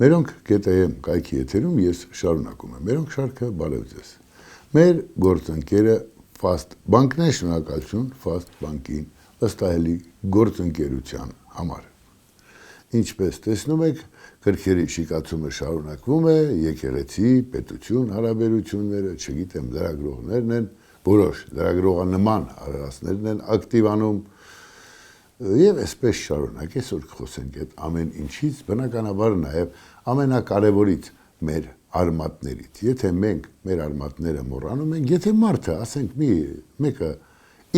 Մերոնք GTM կայքի եթերում ես շարունակում եմ։ Մերոնք շարքը բարև ձեզ։ Մեր գործընկերը Fast Bank-ն է, շնորհակալություն Fast Bank-ին ըստահելի գործընկերության համար։ Ինչպես տեսնում եք, քրքերի շիկացումը շարունակվում է, եկեղեցի, պետություն, հարաբերությունները, չգիտեմ, լրագրողներն են, որոշ լրագրողանման հարարածներն են ակտիվանում եւ այսպես շարունակ այսօր կխոսենք այդ ամեն ինչից, բնականաբար նաեւ ամենակարևորից մեր արմատներից։ Եթե մենք մեր արմատները մոռանում ենք, եթե մարդը, ասենք, մեկը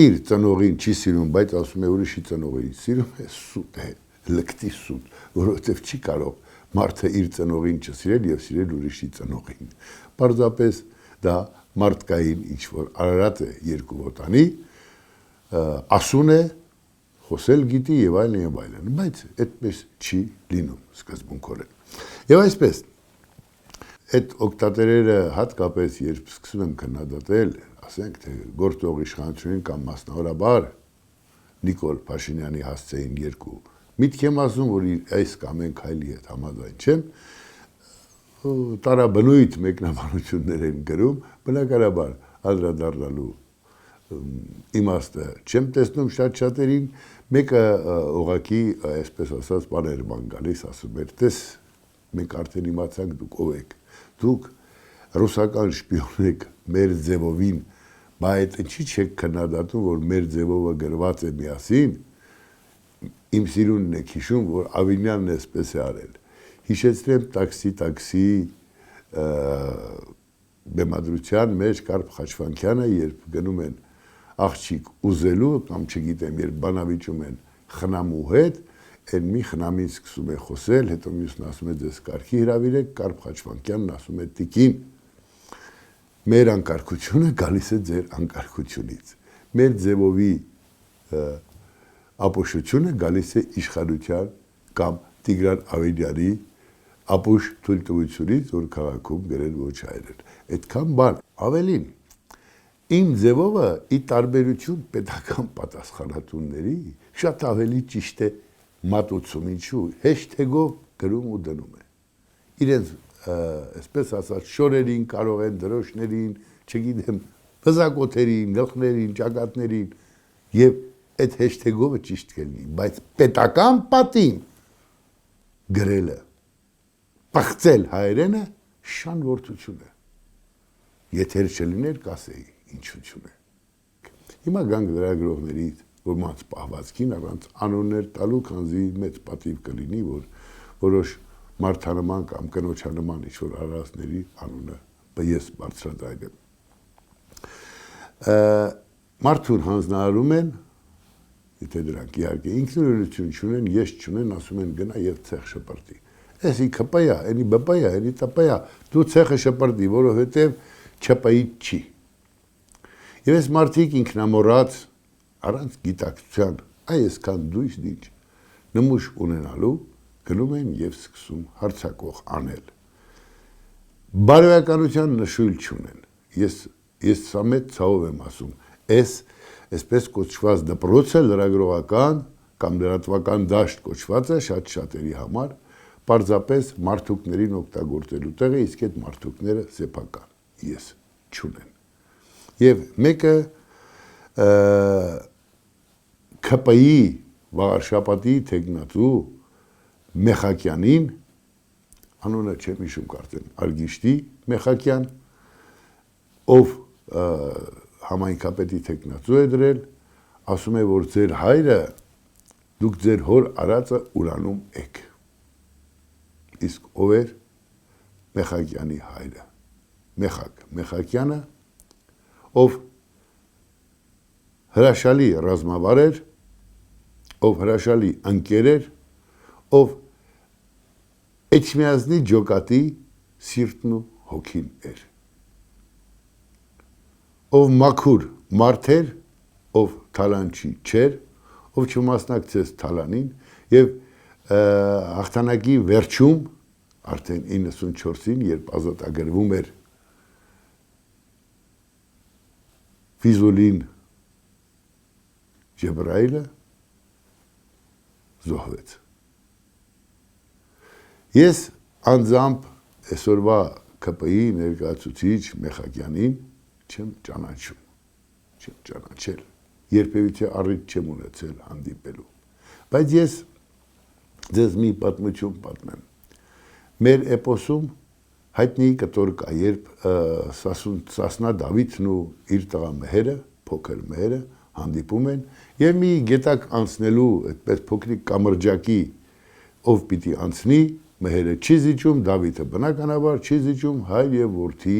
իր ծնողին չի սիրում, բայց ասում է ուրիշի ծնողին սիրում է, սուտ է, լկտի սուտ, որովհետեւ չի կարող մարդը իր ծնողին չսիրել եւ սիրել ուրիշի ծնողին։ Պարզապես դա մարդկային ինչ-որ արարած է երկու ոտանի, ասուն է, խոսել գիտի եւ այլն, բայց այդպես չի լինում սկզբունքորեն։ Եվ այսպես, այդ օկտատերերը հատկապես երբ սկսում եմ քննադատել, ասենք թե գործող իշխանությունին կամ մասնավորաբար Նիկոլ Փաշինյանի հասցեին երկու միտք եմ ասում, որ այս կամ այն քայլի հետ համաձայն չեմ, տարաբնույթ մեկնաբանություններ են գրում, բնականաբար անդրադառնալու իմաստը չեմ տեսնում շատ-շատերին, մեկը ուղղակի, այսպես ասած, բաներ բան գալիս, ասում էր, տես, մենք արդեն իմացանք դուք ով եք, դուք ռուսական շպիոն եք մեր ձևովին, բայց ինչի՞ չեք քննադատում, որ մեր ձևովը գրված է միասին, իմ սիրունն եք հիշում, որ Ավինյանն էսպես է արել։ Հիշեցրեմ տաքսի բեմադրության մեջ Կարփ Խաչվանքյանը, երբ գնում են աղջիկ ուզելու կամ չգիտեմ, երբ բանավիճում են խնամու հետ, այն մի խնամին սկսում է խոսել, հետո մյուսն ասում է ձեզ կարգի հրավիրեք, Կարփ Խաչվանքյանն ասում է տիկին, մեր անկարգությունը գալիս է ձեր անկարգությունից, մեր ձևովի ապուշությունը գալիս է իշխանության կամ Տիգրան Ավինյանի ապուշ թույլտվությունից, որ քաղաքում գրել ոչ հայերեն։ Այդքան բան, ավելին, իմ ձևովը ի տարբերություն պետական պատասխանատուների շատ ավելի ճիշտ է մատուցում, ինչու հեշթեգով գրում ու դնում է։ Իրենց, այսպես ասած, շորերին կարող են, դրոշներին, չգիտեմ, բզակոթերին, գլխներին, ճակատներին եւ այդ հեշթեգովը ճիշտ կլինի, բայց պետական պատին գրելը, պղծել հայերենը շան որդություն է։ Եթե չլիներ, կասեի ինչություն է։ Հիմա գանք լրագրողներից, որ մանց պահվածքին առանց անուններ տալու, քանզի մեծ պատիվ կլինի, որ որոշ մարդանման կամ կնոջանման ինչ-որ արարածների անունը ես բարձրաձայնեմ։ Մարդուն հանձնարարում են, եթե դրանք իհարկե ինքնուրույնություն չունեն, ես չունեն, ասում են գնա եւ ցեխ շպրտի։ Էսի ԿՊ-յա, էնի ԲՊ-յա, էնի ՏՊ-յա, դու ցեխը շպրտի, որովհետեւ ՉՊ-ից չի։ Եվ այս մարդիկ ինքնամոռաց առանց գիտակցության, այսքան դույս դիչ նմուշ ունենալու գնում են եւ սկսում հարցակող անել։ Բարոյականության նշույլ չունեն։ Ես սա մեծ ցավով եմ ասում, այսպես կոչված դպրոցը լրագրողական կամ լրատվական դաշտ կոչվածը շատ շատերի համար պարզապես մարդուկներին օգտագործելու տեղ է, իսկ այդ մարդուկները սեփական, ես չունեն։ Եվ մեկը ԿՊ-ի վաղարշապատի թեկնածու Մեխակյանին, անունը չեմ հիշում կարծեմ, Արգիշտի Մեխակյան, ով համայնքապետի թեկնածու է դրել, ասում է, որ ձեր հայրը, դուք ձեր հոր արածը ուրանում եք։ Իսկ ով էր Մեխակյանի հայրը։ Մեխակյանը, ով հրաշալի ռազմավար էր, ով հրաշալի ընկեր էր, ով Էջմիածնի ջոկատի սիրտն ու հոգին էր։ Ով մաքուր մարդ էր, ով թալանչի չէր, ով չմասնակցեց թալանին եւ հաղթանակի վերջում արդեն 94-ին, երբ ազատագրվում էր Ֆիզուլին Ջեբրայելը, զոհվեց։ Ես անձամբ այսօրվա ԿՊ-ի ներկայացուցիչ Մեխակյանին չեմ ճանաչում, չեմ ճանաչել, երբևիցե առիթ չեմ ունեցել հանդիպելու, բայց ես ձեզ մի պատմություն պատմեմ, մեր էպոսում հայտնի կտոր կա, երբ Սասնա Դավիթն ու իր տղա Մեհերը, փոքր Մեհերը հանդիպում են եւ մի գետակ անցնելու այդպես փոքրիկ կամրջակի ով պիտի անցնի, Մեհերը չի զիջում, Դավիթը բնականաբար չի զիջում, հայր եւ որդի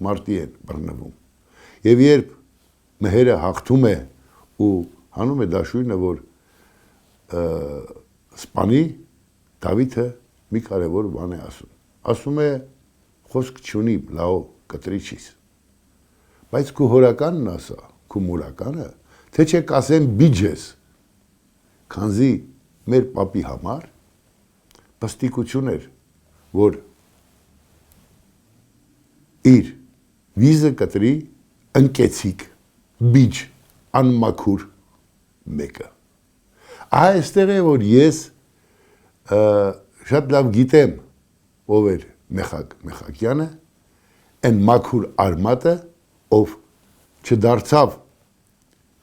մարտի են բռնվում։ Եվ երբ Մեհերը հաղթում է ու հանում է դաշույնը, որ սպանի, Դավիթը մի կարևոր բան է ասում է խոսք չունի, լավ կտրիչիս, բայց քու հորականն ասա, քու մուրականը, թե չեք ասեմ բիջ ես, քանզի մեր պապի համար պստիկություն էր, որ իր վիզը կտրի ընկեցիկ, բիջ, անմաքուր մեկը։ Այստեղ է, որ ես շատ լավ գիտեմ, ով էր Մեխակյանը, այն մաքուր արմատը, ով չդարձավ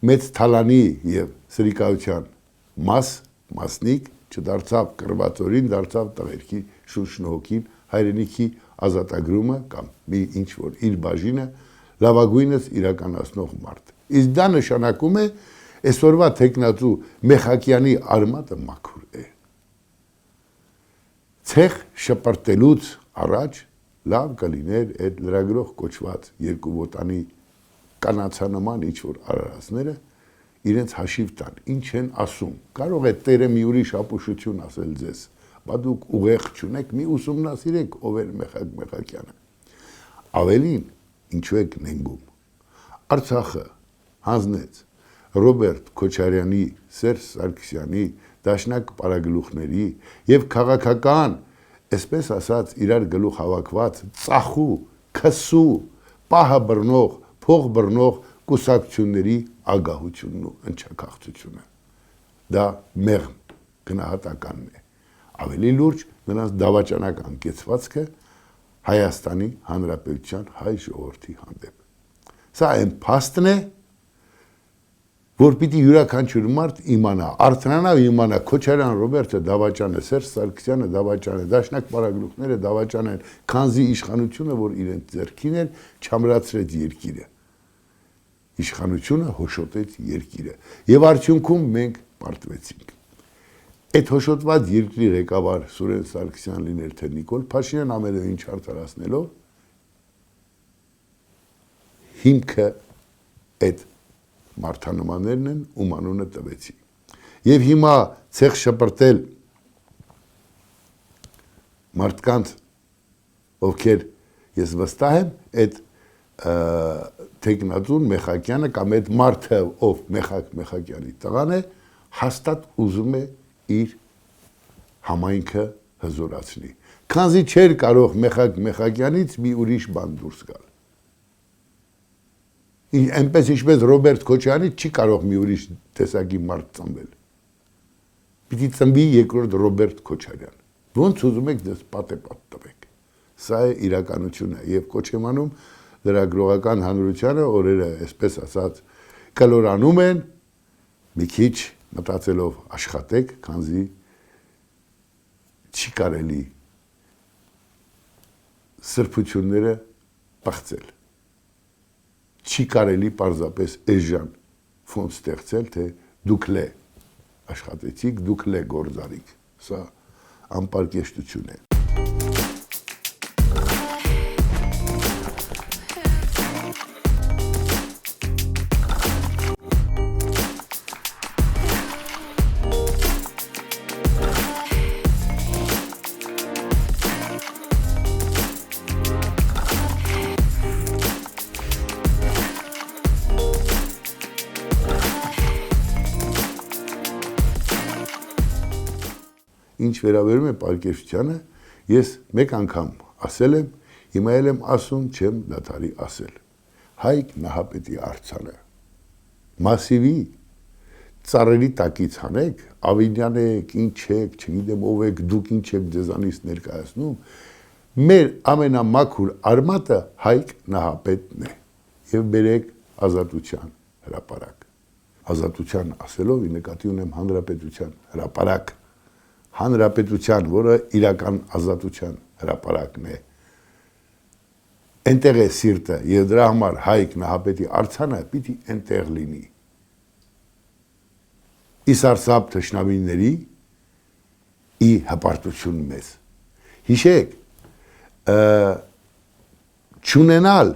մեծ թալանի և սրիկայության մասնիկ, չդարձավ կրվածորին, դարձավ տղերքի շուրջնոհոգին, հայրենիքի ազատագրումը կամ մի ինչ-որ իր բաժինը լավագույնս իրականացնող մարդ։ Իսկ դա նշանակում է այսօրվա թեկնածու Մեխակյանի արմատը մաքուր է։ Ցեխ շպրտելուց առաջ լավ կլիներ այդ լրագրող կոչված երկու ոտանի կանացանման ինչ-որ արարածները իրենց հաշիվ տան, ինչ են ասում, կարող է տերը մի ուրիշ ապուշություն ասել ձեզ, բա դուք ուղեղ չունեք, մի ուսումնասիրեք ով էր Մեխակյանը։ Ավելին, ինչու եք նենգում, Արցախը հանձնեց Ռոբերտ Քոչարյանի, Սերժ Սարգսյանի, Դաշնակ պարագլուխների և քաղաքական, այսպես ասած իրար գլուխ հավաքված, ծախու, քսու, պահը բռնող, փող բռնող կուսակցությունների ագահությունն ու ընչաքաղցությունը։ Դա մեղմ գնահատականն է։ Ավելի լուրջ նրանց դավաճանական կեցվածքը Հայաստանի Հանրապետության հայ ժողովրդի հանդեպ։ Սա այն փաստն է, որ պիտի յուրաքանչյուր մարդ իմանա, արթնանա ու իմանա Քոչարյան Ռոբերտը դավաճան է, Սերժ Սարգսյանը դավաճան է, Դաշնակ պարագլուխները դավաճան են, քանզի իշխանությունը, որ իրենց ձեռքին էր, չամրացրեց երկիրը։ Իշխանությունը հոշոտեց երկիրը եւ արդյունքում մենք պարտվեցինք։ Այդ հոշոտված երկրի ղեկավար Սուրեն Սարգսյան լիներ թե Նիկոլ Փաշինյան ամենևին չարդարացնելով հիմքը այդ մարդանոմաններն են, ում անունը տվեցի։ Եվ հիմա ցեխ շպրտել մարդկանց, ովքեր ես վստահ եմ, այդ թեկնածուն Մեխակյանը կամ այդ մարդը, ով Մեխակյանի տղան է, հաստատ ուզում է իր համայնքը հզորացնի։ Քանզի չէր կարող Մեխակյանից մի ուրիշ բան դուրս գալ։ Այնպես ինչպես Ռոբերտ Քոչարյանի չի կարող մի ուրիշ տեսակի մարդ ծնվել։ Պիտի ծնվի երկրորդ Ռոբերտ Քոչարյան։ Ոնց ուզում եք դες պատեպատ տվեք։ Սա է իրականությունը եւ կոչ եմ անում լրագրողական հանրությանը օրերը, այսպես ասած, կլորանում են, մի քիչ մտածելով աշխատեք, քանզի չի կարելի սրբությունները պղծել։ Չի կարելի պարզապես էժան ֆոնդ ստեղծել, թե դուք լե աշխատեցիք, դուք լե գործարիք։ Սա անպարկեշտություն է։ Ինչ վերաբերում է պարկեշտությանը, ես մեկ անգամ ասել եմ, հիմա էլ եմ ասում, չեմ դադարի ասել։ Հայկ Նահապետի արձանը, մասիվի, ծառերի տակից հանեք, Ավինյան եք, ինչ եք, չգիտեմ ով եք, դուք ինչ եք ձեզանից ներկայացնում, մեր ամենամաքուր արմատը Հայկ Նահապետն է եւ բերեք ազատության հրապարակ։ Ազատության ասելով նկատի ունեմ հանրապետության հրապարակ, հանրապետության, որը իրական ազատության հրապարակն է։ Այնտեղ է սիրտը եւ դրա համար Հայկ Նահապետի արձանը պիտի այնտեղ լինի։ Իսարսափ թշնամիների ի հպարտություն մեզ։ Հիշեք, չունենալ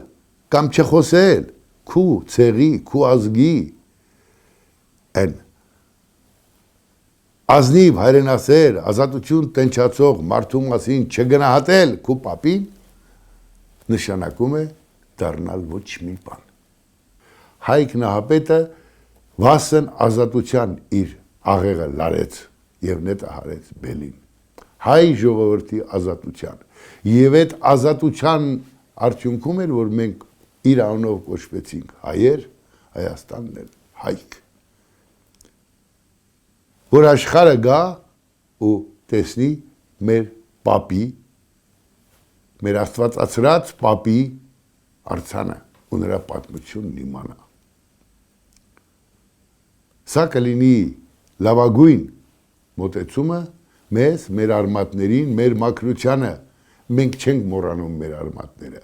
կամ չխոսել քու ցեղի, քու ազգի են ազնիվ հայրենասեր, ազատություն տնչացող մարդու մասին չգնահատել քու պապին, նշանակում է դառնալ ոչ մի բան։ Հայկ Նահապետը վասն ազատության իր աղեղը լարեց եւ նետահարեց բելին։ Հայ ժողովրդի ազատության։ Եվ այդ ազատության արդյունքում էր, որ մենք իր անունով կոչվեցինք հայեր, Հայաստանն էլ Հայք։ Որ աշխարհը գա ու տեսնի մեր պապի, մեր աստվածացրած պապի արձանը ու նրա պատմությունն իմանա։ Սա կլինի լավագույն մոտեցումը մեզ, մեր արմատներին, մեր մաքրությանը, մենք չենք մոռանում մեր արմատները։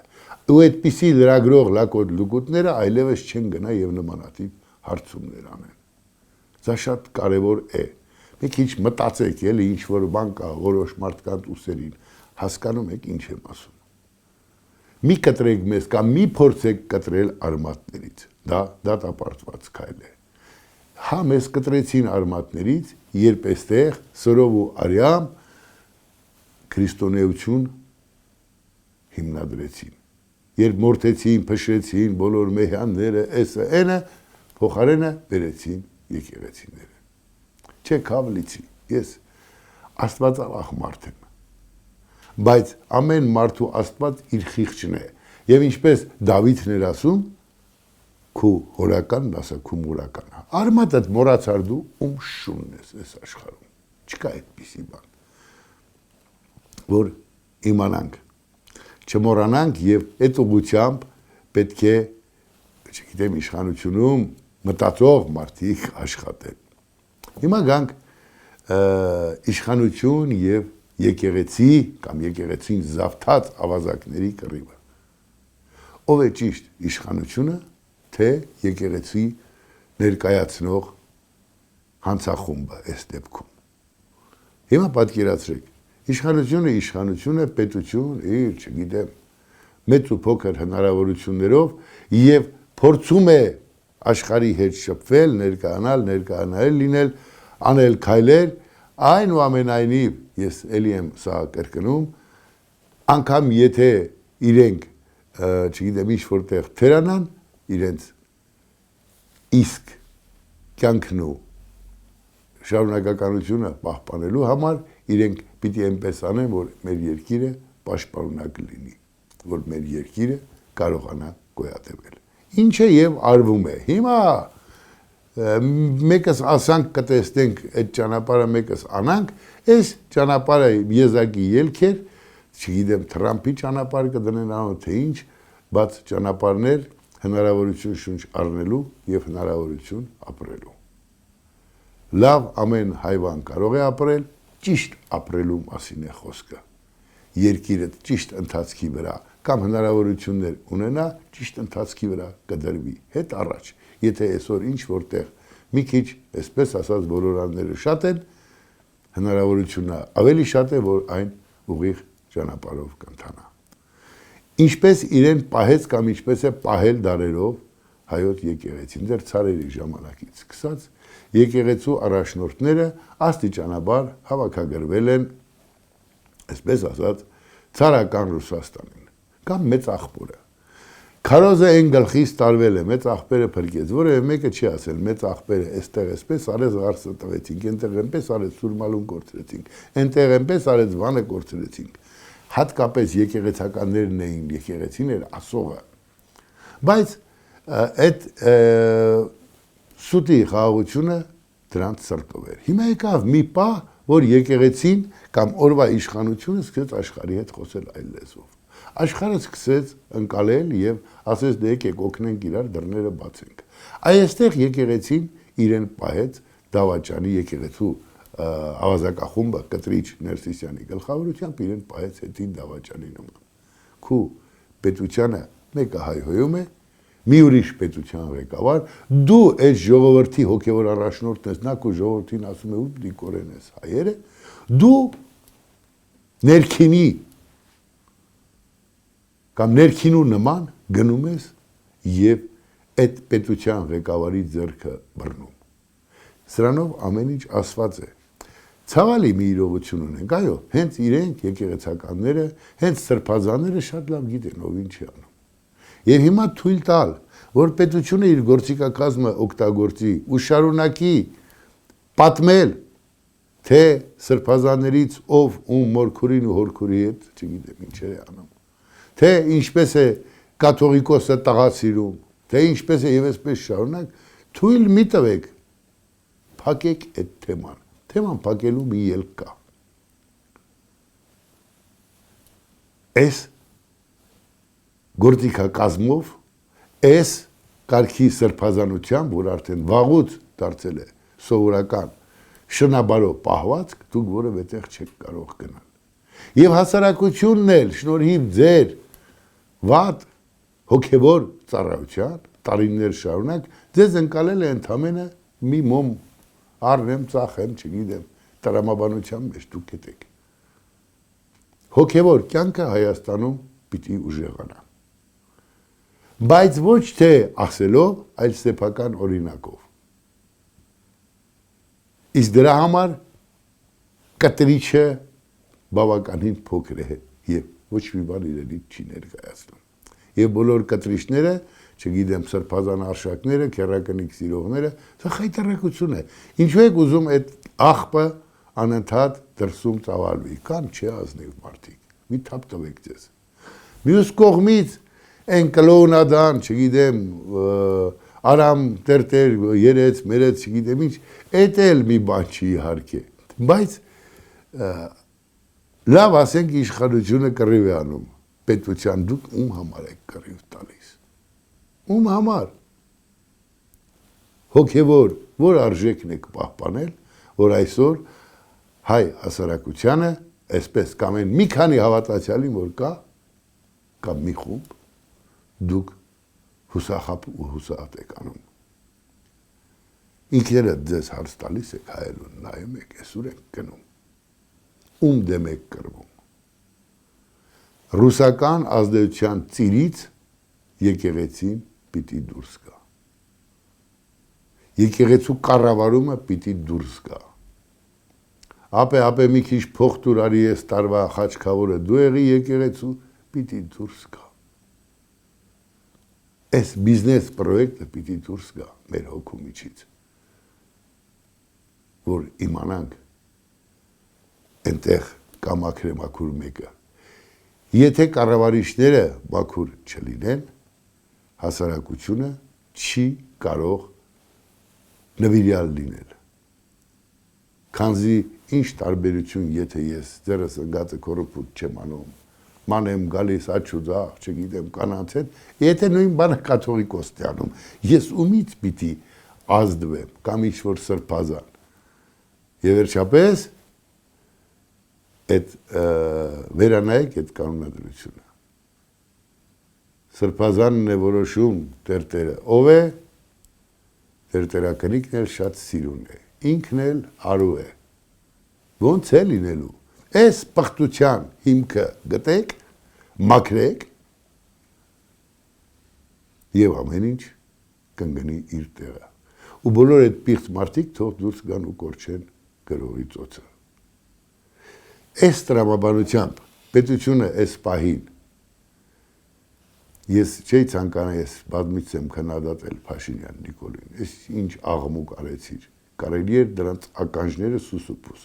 Ու այդպիսի լրագրող լակոտ լուկուտները այլևս չեն գնա եւ նմանատիպ հարցումներ անեն։ Դա շատ կարևոր է։ Մի քիչ մտածեք, էլի ինչ որ բան կա որոշ մարդկանց ուսերին, հասկանում եք ինչ եմ ասում։ Մի կտրեք մեզ կամ մի փորձեք կտրել արմատներից։ Դա դատապարտված քայլ է։ Հա մեզ կտրեցին արմատներից, երբ այստեղ սրով ու արյամ քրիստոնեություն հիմնադրեցին։ Երբ մորթեցին, փշրեցին բոլոր մեհյանները, էսը, այնը, փոխարենը բերեցին եկեղեցիները։ Չէ քավլիցի, ես աստվածավախ մարդ եմ, բայց ամեն մարդու աստված իր խիղճն է, եւ ինչպես Դավիթն էր ասում, քու հորականն ասա քու մուրականը, արմատդ մոռացար դու, ում շունն ես այս աշխարհում, չկա այդպիսի բան, որ իմանանք, չմոռանանք եւ այդ ուղղությամբ պետք է, չգիտեմ, իշխանությունում մտածող մարդիկ աշխատեն։ Հիմա գանք իշխանություն եւ եկեղեցի կամ եկեղեցին զավթած ավազակների կռիվը։ Ով է ճիշտ իշխանությունը, թե եկեղեցի ներկայացնող հանցախումբը այս դեպքում։ Հիմա պատկերացրեք, իշխանությունը պետություն իր, չգիտեմ, մեծ ու փոքր հնարավորություններով եւ փորձում է աշխարհի հետ շփվել, ներկայանալ, լինել, անել քայլեր, այնուամենայնիվ ես էլի եմ սա կրկնում, անգամ եթե իրենք, չգիտեմ, ինչ որտեղ թերանան, իրենց իսկ կյանքն ու շարունակականությունը պահպանելու համար իրենք պիտի այնպես անեն, որ մեր երկիրը պաշտպանունակ լինի, որ մեր երկիրը կարողանա գոյատևել։ Ինչը եւ արվում է։ Հիմա մեկս ասանք կտեսնենք այդ ճանապարհը, մեկս անանք, այս ճանապարհը եզակի ելք էր, չգիտեմ, Թրամփի ճանապարհ կդնեն անոթ թե ինչ, բայց ճանապարհներ հնարավորություն շունչ առնելու եւ հնարավորություն ապրելու։ Լավ ամեն հայվան կարող է ապրել, ճիշտ ապրելու մասին է խոսքը։ Երկիրը ճիշտ ընթացքի վրա կամ հնարավորություններ ունենա, ճիշտ ընթացքի վրա կդրվի հետ առաջ։ Եթե այսօր ինչ որտեղ մի քիչ, այսպես ասած, բոլորանները շատ են, հնարավորությունը ավելի շատ է, որ այն ուղիղ ճանապարհով կընթանա։ Ինչպես իրեն պահեց կամ ինչպես է պահել դարերով հայոց եկեղեցին, դեռ ցարերի ժամանակից սկսած եկեղեցու առաջնորդները աստիճանաբար հավաքագրվել են, այսպես ասած, ցարական Ռուսաստանին կամ մեծ աղբորը։ Քարոզը այն գլխից տարվել է, մեծ աղբերը փրկեց, որևէ մեկը չի ասել, մեծ աղբերը այստեղ էսպես արեց ղարսը տվեցինք, այնտեղ այնպես արեց սուրմալուն կորցրեցինք, այնտեղ այնպես արեց վանը կորցրեցինք։ Հատկապես եկեղեցականներն էին, եկեղեցին էր ասողը։ Բայց այդ սուտի խաղաղությունը դրանց սրտով էր։ Հիմա եկավ մի պահ, որ եկեղեցին կամ օրվա իշխանությունը սկսեց աշխարհի հետ խոսել այլ լեզվով։ Աշխարհը սկսեց ընկալել եւ ասեց դե եկեք օգնենք իրար դռները բացենք։ Այստեղ եկեղեցին իրեն պահեց դավաճանի եկեղեցու ավազակախումբը Կտրիչ Ներսիսյանի գլխավորությամբ իրեն պահեց հետին դավաճանի նման։ Քու պետությանը մեկը հայհոյում է, մի ուրիշ պետության ղեկավար, դու այդ ժողովրդի հոգևոր առաջնորդն ես, նա քո ժողովրդին ասում է ու դի կորեն ես հայերը, դու ներքինի կամ ներքինու նման գնում ես եւ այդ պետության ղեկավարի ձեռքը բռնում։ Սրանով ամեն ինչ ասված է։ Ցավալի մի իրողություն ունենք, այո, հենց իրենք եկեղեցականները, հենց սրբազանները շատ լավ գիտեն ով ինչ է անում։ Եվ հիմա թույլ տալ, որ պետությունը իր գործիքակազմը օգտագործի ու շարունակի պատմել, թե սրբազաններից ով ում մորքուրին ու հորքուրի հետ, չգիտեմ ինչեր է անում, թե ինչպես է կաթողիկոսը տղա սիրում, թե ինչպես է եւ այսպես շարունակ, թույլ մի տվեք, փակեք այդ թեման։ Թեման փակելու մի ելք կա։ Այս գործիքակազմով, այս կարգի սրբազանությամբ, որ արդեն վաղուց դարձել է սովորական շնաբարով պահվածք, դուք որևէ տեղ չեք կարող գնալ։ Եվ հասարակությունն էլ շնորհիվ ձեր վատ հոգևոր ծառայության տարիներ շարունակ ձեզ ընկալել է ընդամենը մի մոմ առնեմ, ծախեմ, չգիտեմ, տրամաբանության մեջ դուք գիտեք։ Հոգևոր կյանքը Հայաստանում պիտի ուժեղանա։ Բայց ոչ թե ասելով, այլ սեփական օրինակով։ Իսկ դրա համար կտրիչը բավականին փոքր է եւ ոչ մի բան իրենից չի ներկայացնում։ Եվ բոլոր կտրիչները, չգիտեմ, սրբազան արշակները, քերակնիկ սիրողները, սա խայտարակություն է։ Ինչու եք ուզում այդ աղբը անընդհատ դրսում ծավալվի, կան չի ազնիվ մարդիկ, մի թափ տվեք ձեզ։ Մյուս կողմից այն կլոունադան, չգիտեմ, արամ տերտեր, երեց, մերեց, չգիտեմ ինչ, էդ էլ մի բան չի իհարկե, բայց լավ ասենք իշխանությունը կռիվ է անում, պետության դուք ում համար եք կռիվ տալիս, ում համար, հոգևոր, որ արժեքն եք պահպանել, որ այսօր հայ հասարակությանը, այսպես կամ են մի քանի հավատացյալին, որ կամ մի խումբ, դուք հուսախապ ու հուսահատ եք անում։ Ինքերը ձեզ հարց տալիս եք հայելուն, նայում եք, այսուր եք գնում, ում դեմ եք կռվում։ Ռուսական ազդեցության ծիրից եկեղեցին պիտի դուրս գա։ Եկեղեցու կառավարումը պիտի դուրս գա։ Ապե մի քիչ փող տուր արի ես տարվա խաչքավորը դու եղի եկեղեցու, պիտի դուրս գա։ Այս բիզնես պրոյեկտը պիտի դուրս գա մեր հոգու միջից, որ իմանանք այնտեղ կա մաքրե մաքուր մեկը։ Եթե կառավարիչները մաքուր չլինեն, հասարակությունը չի կարող նվիրյալ լինել։ Քանզի ինչ տարբերություն, եթե ես ձերս ընկածը կորոպուտ չեմ անում, մանեմ գալիս աչուձախ, չգիտեմ կանանց հետ, եթե նույն բանը կաթողիկոսն է անում, ես ումից պիտի ազդվեմ, կամ ինչ-որ սրբազան։ Եվ վերջապես, այդ վերանայեք այդ կանոնադրությունը։ Սրբազանն է որոշում տերտերը, ով է, տերտերակնիկն էլ շատ սիրուն է, ինքն էլ արու է, ոնց է լինելու, այս պղտության հիմքը գտեք, մաքրեք և ամեն ինչ կընկնի իր տեղը։ Ու բոլոր այդ պիղծ մարդիկ թող դուրս գան ու կորչեն գրողի ծոցը։ Այս տրամաբանությամբ պետությունը այս պահին ես չէի ցանկանա, ես բազմից եմ քննադատել Փաշինյան Նիկոլին, այս ինչ աղմուկ արեցիր, կարելի էր դրանց ականջները սուսուփուս,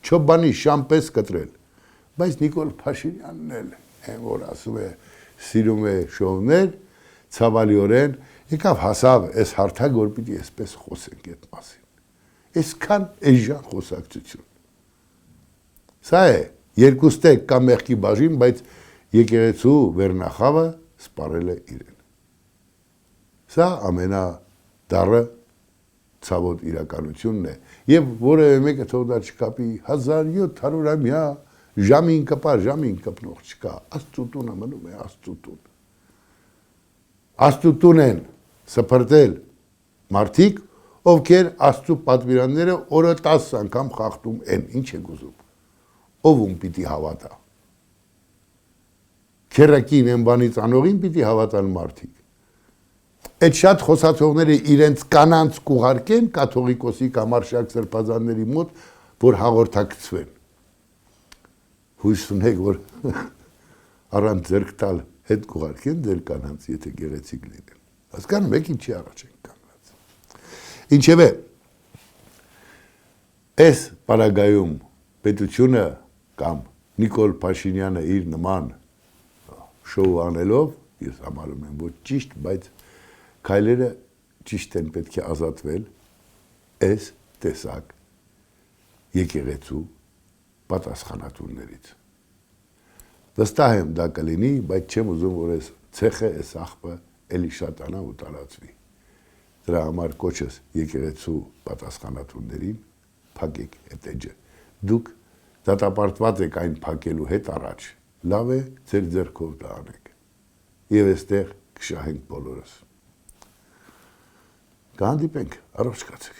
չոբանի շամպես կտրել, բայց Նիկոլ Փաշինյանն էլ որ ասում է, սիրում է շոուներ, ցավալիորեն եկավ հասավ այս հարթակ, որ պիտի այսպես խոսենք այդ մասին։ Այսքան էժան խոսակցություն։ Սա է երկու ստեկ կամ մեղքի բաժին, բայց եկեղեցու վերնախավը սպառել է իրեն։ Սա ամենադառը ցավոտ իրականությունն է, եւ որևէ մեկը թող դա չկապի 1700-ամյա ժամին կպնող չկա, Աստծո տունը մնում է Աստծո տուն։ Աստծո տուն են սփրտել մարդիկ, ովքեր Աստծո պատվիրանները օրը 10 անգամ խախտում են, ինչ եք ուզում, ով պիտի հավատա։ Քերակին են բանից անողին պիտի հավատան մարդիկ։ Այդ շատ խոսացողները իրենց կանանց կուղարկեն կաթողիկոսի կամ արշակ սրբազանների մոտ, որ հաղորդակցվեն։ Հույս ունեք, որ առանց ձեռք տալ հետ կուղարկեն ձեր կանանց, եթե գեղեցիկ լինեն։ Հասկանում եք ինչի առաջ են կանգնած։ Ինչևէ, այս պարագայում պետությունը կամ Նիկոլ Փաշինյանը իր նման շոու անելով, ես համարում եմ, որ ճիշտ, բայց քայլերը ճիշտ են պետք է ազատվել այս տեսակ եկեղեցու պատասխանատուներից։ Վստահ եմ դա կլինի, բայց չեմ ուզում, որ այս ցեխը, այս աղբը էլի շատանա ու տարածվի։ Դրա համար կոչս եկեղեցու պատասխանատուներին փակեք այդ էջը։ Դուք դատապարտված եք այն փակելու հետ առաջ։ Լավ է ձեր ձեռքով դա անեք։ Եվ այստեղ կշահենք բոլորս։ Կհանդիպենք, առողջ կացեք։